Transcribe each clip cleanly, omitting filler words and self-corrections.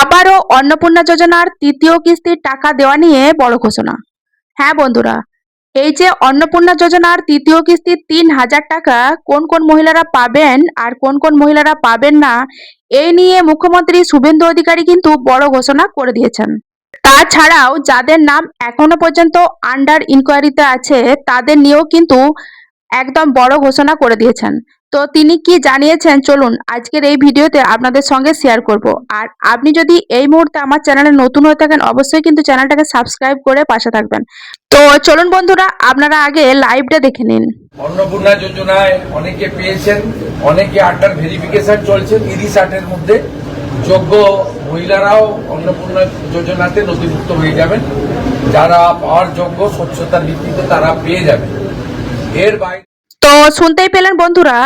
আবারও অন্নপূর্ণা যোজনার তৃতীয় কিস্তির টাকা দেওয়া নিয়ে বড় ঘোষণা। হ্যাঁ বন্ধুরা, এই যে অন্নপূর্ণা যোজনার তৃতীয় কিস্তির ৩,০০০ টাকা কোন কোন মহিলারা পাবেন আর কোন কোন মহিলারা পাবেন না, এই নিয়ে মুখ্যমন্ত্রী শুভেন্দু অধিকারী কিন্তু বড় ঘোষণা করে দিয়েছেন। তাছাড়াও যাদের নাম এখনো পর্যন্ত আন্ডার ইনকোয়ারিতে আছে তাদের নিয়েও কিন্তু একদম বড় ঘোষণা করে দিয়েছেন। তো তিনি কি জানিয়েছেন চলুন আজকের এই ভিডিওতে আপনাদের সঙ্গে শেয়ার করব। আর আপনি যদি এই মুহূর্তে আমার চ্যানেলে নতুন হয়ে থাকেন অবশ্যই কিন্তু চ্যানেলটাকে সাবস্ক্রাইব করে পাশে থাকবেন। তো চলুন বন্ধুরা, আপনারা আগে লাইভটা দেখে নিন। অন্নপূর্ণা যোজনায় অনেকে পেয়েছেন, অনেকে আন্ডার ভেরিফিকেশন চলছে। 30-60-এর মধ্যে যোগ্য মহিলারাও অন্নপূর্ণা যোজনাতে নথিভুক্ত হয়ে যাবেন। যারা পাওয়ার যোগ্য স্বচ্ছতার ভিত্তিতে তারা পেয়ে যাবেন। এর বাইরে তো শুনতেই পেলেন বন্ধুরা,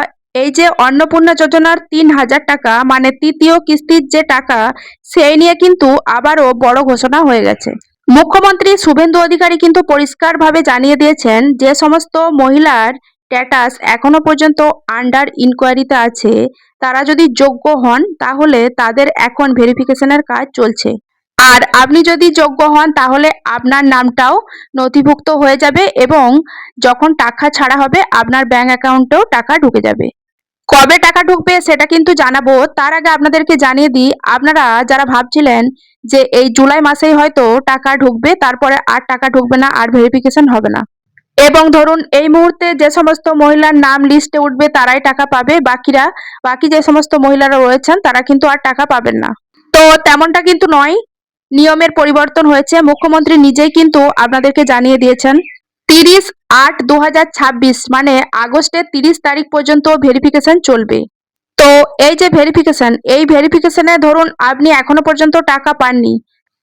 এই যে অন্নপূর্ণা যোজনার ৩,০০০ টাকা মানে তৃতীয় কিস্তির যে টাকা, সেই নিয়ে কিন্তু আবারও বড় ঘোষণা হয়ে গেছে। মুখ্যমন্ত্রী শুভেন্দু অধিকারী কিন্তু পরিষ্কারভাবে জানিয়ে দিয়েছেন যে সমস্ত মহিলার স্ট্যাটাস এখনো পর্যন্ত আন্ডার ইনকোয়ারিতে আছে তারা যদি যোগ্য হন তাহলে তাদের এখন ভেরিফিকেশনের কাজ চলছে। আর আপনি যদি যোগ্য হন তাহলে আপনার নামটাও নথিভুক্ত হয়ে যাবে এবং যখন টাকা ছাড়া হবে আপনার ব্যাংক অ্যাকাউন্টেও টাকা ঢুকে যাবে। কবে টাকা ঢুকবে সেটা কিন্তু জানাবো, তার আগে আপনাদেরকে জানিয়ে দিই, আপনারা যারা ভাবছিলেন যে এই জুলাই মাসেই হয়তো টাকা ঢুকবে তারপরে আর টাকা ঢুকবে না আর ভেরিফিকেশন হবে না, এবং ধরুন এই মুহূর্তে যে সমস্ত মহিলার নাম লিস্টে উঠবে তারাই টাকা পাবে, বাকি যে সমস্ত মহিলারা রয়েছেন তারা কিন্তু আর টাকা পাবেন না। তো তেমনটা কিন্তু নয়, নিয়মের পরিবর্তন হয়েছে। মুখ্যমন্ত্রী নিজেই কিন্তু আপনাদেরকে জানিয়ে দিয়েছেন 30/8/2026 মানে আগস্টের 30 তারিখ পর্যন্ত ভেরিফিকেশন চলবে। তো এই যে ভেরিফিকেশন, এই ভেরিফিকেশনে ধরুন আপনি এখনো পর্যন্ত টাকা পাননি,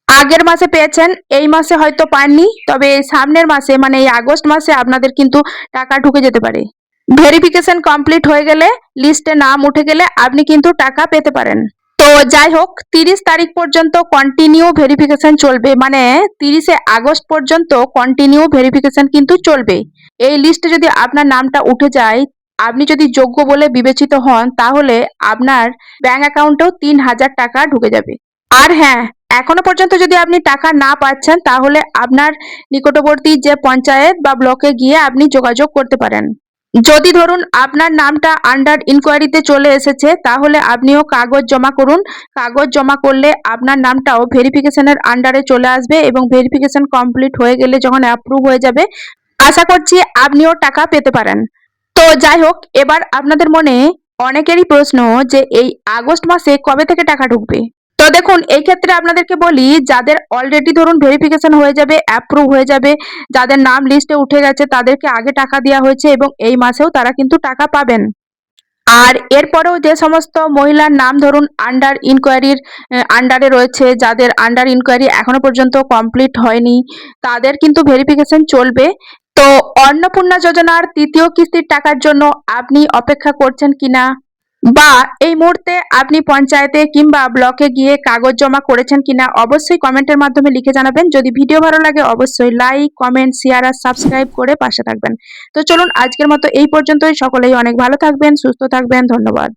আগের মাসে পেয়েছেন, এই মাসে হয়তো পাননি, তবে সামনের মাসে মানে এই আগস্ট মাসে আপনাদের কিন্তু টাকা ঢুকে যেতে পারে। ভেরিফিকেশন কমপ্লিট হয়ে গেলে, লিস্টে নাম উঠে গেলে আপনি কিন্তু টাকা পেতে পারেন। তো যাই হোক, 30 তারিখ পর্যন্ত কন্টিনিউ ভেরিফিকেশন চলবে, মানে 30শে আগস্ট পর্যন্ত কন্টিনিউ ভেরিফিকেশন কিন্তু চলবে। এই লিস্টে যদি আপনার নামটা উঠে যায়, আপনি যদি যোগ্য বলে বিবেচিত হন তাহলে আপনার ব্যাংক অ্যাকাউন্টেও ৩,০০০ টাকা ঢুকে যাবে। আর হ্যাঁ, এখনো পর্যন্ত যদি আপনি টাকা না পাচ্ছেন তাহলে আপনার নিকটবর্তী যে পঞ্চায়েত বা ব্লকে গিয়ে আপনি যোগাযোগ করতে পারেন। যদি ধরুন আপনার নামটা আন্ডার ইনকোয়ারিতে চলে এসেছে তাহলে আপনিও কাগজ জমা করুন। কাগজ জমা করলে আপনার নামটাও ভেরিফিকেশনের আন্ডারে চলে আসবে এবং ভেরিফিকেশন কমপ্লিট হয়ে গেলে যখন অ্যাপ্রুভ হয়ে যাবে আশা করছি আপনিও টাকা পেতে পারেন। তো যাই হোক, এবার আপনাদের মনে অনেকেরই প্রশ্ন যে এই আগস্ট মাসে কবে থেকে টাকা ঢুকবে। তো দেখুন, এই ক্ষেত্রে আপনাদেরকে বলি, যাদের অলরেডি ধরুন ভেরিফিকেশন হয়ে যাবে, অ্যাপ্রুভ হয়ে যাবে, যাদের নাম লিস্টে উঠে গেছে তাদেরকে আগে টাকা দেওয়া হয়েছে এবং এই মাসেও তারা কিন্তু টাকা পাবেন। আর এরপরেও যে সমস্ত মহিলার নাম ধরুন আন্ডার ইনকোয়ারির আন্ডারে রয়েছে, যাদের আন্ডার ইনকোয়ারি এখনো পর্যন্ত কমপ্লিট হয়নি, তাদের কিন্তু ভেরিফিকেশন চলবে। তো অন্নপূর্ণা যোজনার তৃতীয় কিস্তির টাকার জন্য আপনি অপেক্ষা করছেন কিনা, বা এই মুহূর্তে আপনি পঞ্চায়েতে কিংবা ব্লকে গিয়ে কাগজ জমা করেছেন কিনা, অবশ্যই কমেন্টের মাধ্যমে লিখে জানাবেন। যদি ভিডিও ভালো লাগে অবশ্যই লাইক, কমেন্ট, শেয়ার আর সাবস্ক্রাইব করে পাশে থাকবেন। তো চলুন আজকের মতো এই পর্যন্তই। সকলেই অনেক ভালো থাকবেন, সুস্থ থাকবেন। ধন্যবাদ।